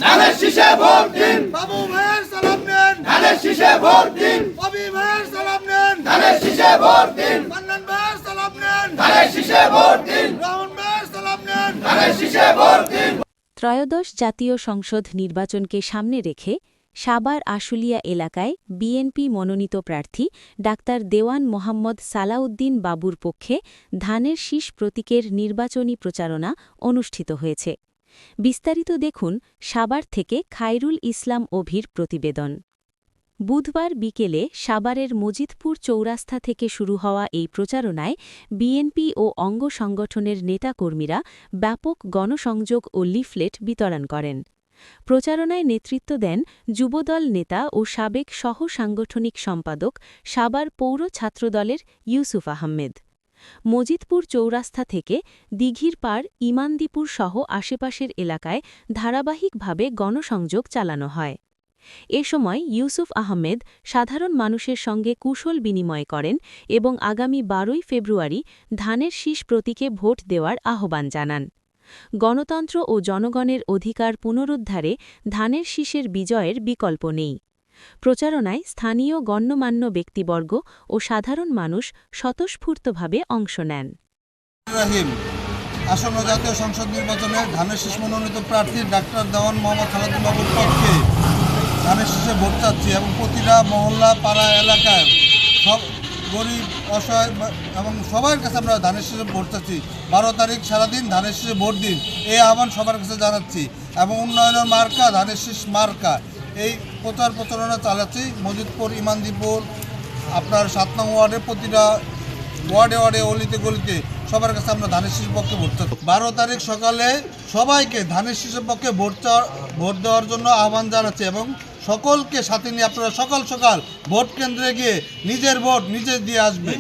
ধানের শীষে ভোট দিন, বাবু ভাইয়ের সালাম নেন, ধানের শীষে ভোট দিন, ববি ভাইয়ের সালাম নেন, ধানের শীষে ভোট দিন, মান্নান ভাইয়ের সালাম নেন, ধানের শীষে ভোট দিন, রাহুল ভাইয়ের সালাম নেন। ধানের শীষে ভোট দিন। ত্রয়োদশ জাতীয় সংসদ নির্বাচনকে সামনে রেখে সাভার আশুলিয়া এলাকায় বিএনপি মনোনীত প্রার্থী ডাক্তার দেওয়ান মোহাম্মদ সালাউদ্দিন বাবুর পক্ষে ধানের শীষ প্রতীকের নির্বাচনী প্রচারণা অনুষ্ঠিত হয়েছে। বিস্তারিত দেখুন সাভার থেকে খায়রুল ইসলাম অভির প্রতিবেদন। বুধবার বিকেলে সাভারের মজিদপুর চৌরাস্তা থেকে শুরু হওয়া এই প্রচারণায় বিএনপি ও অঙ্গ সংগঠনের নেতাকর্মীরা ব্যাপক গণসংযোগ ও লিফলেট বিতরণ করেন। প্রচারণায় নেতৃত্ব দেন যুবদল নেতা ও সাবেক সহ-সাংগঠনিক সম্পাদক সাভার পৌর ছাত্রদলের ইউসুফ আহমেদ। মজিদপুর চৌরাস্তা থেকে দিঘির পাড় ইমানদীপুর সহ আশেপাশের এলাকায় ধারাবাহিকভাবে গণসংযোগ চালানো হয়। এ সময় ইউসুফ আহমেদ সাধারণ মানুষের সঙ্গে কুশল বিনিময় করেন এবং আগামী 12 ফেব্রুয়ারি ধানের শীষ প্রতীকে ভোট দেওয়ার আহ্বান জানান। গণতন্ত্র ও জনগণের অধিকার পুনরুদ্ধারে ধানের শীষের বিজয়ের বিকল্প নেই। প্রচারণায় স্থানীয় গণ্যমান্য ব্যক্তিবর্গ ও সাধারণ মানুষ স্বতঃস্ফূর্তভাবে অংশ নেন। আসন্ন জাতীয় সংসদ নির্বাচনে ধানের শীষ মনোনীত প্রার্থী ডাক্তার দেওয়ান মোহাম্মদ সালাউদ্দিন বাবুর পক্ষে ধানের শীষে ভোট চাচ্ছি এবং প্রতিটা মহল্লা পাড়া এলাকার সব গরিব অসহায় এবং সবার কাছে আমরা ধানের শীষে ভোট চাচ্ছি। 12 তারিখ সারাদিন ধানের শীষে ভোট দিন, এই আহ্বান সবার কাছে জানাচ্ছি এবং উন্নয়নের মার্কা ধানের শীষ মার্কা এই প্রচারণা চালাচ্ছি। মজিদপুর ইমানদীপুর আপনার 7 নং ওয়ার্ডের প্রতিটা ওয়ার্ডে অলিতে গলিতে সবার কাছে আমরা ধানের শীষের পক্ষে ভোট চাচ্ছি। 12 তারিখ সকালে সবাইকে ধানের শীষের পক্ষে ভোট দেওয়ার জন্য আহ্বান জানাচ্ছি এবং সকলকে সাথে নিয়ে আপনারা সকাল সকাল ভোট কেন্দ্রে গিয়ে নিজের ভোট নিজে দিয়ে আসবেন।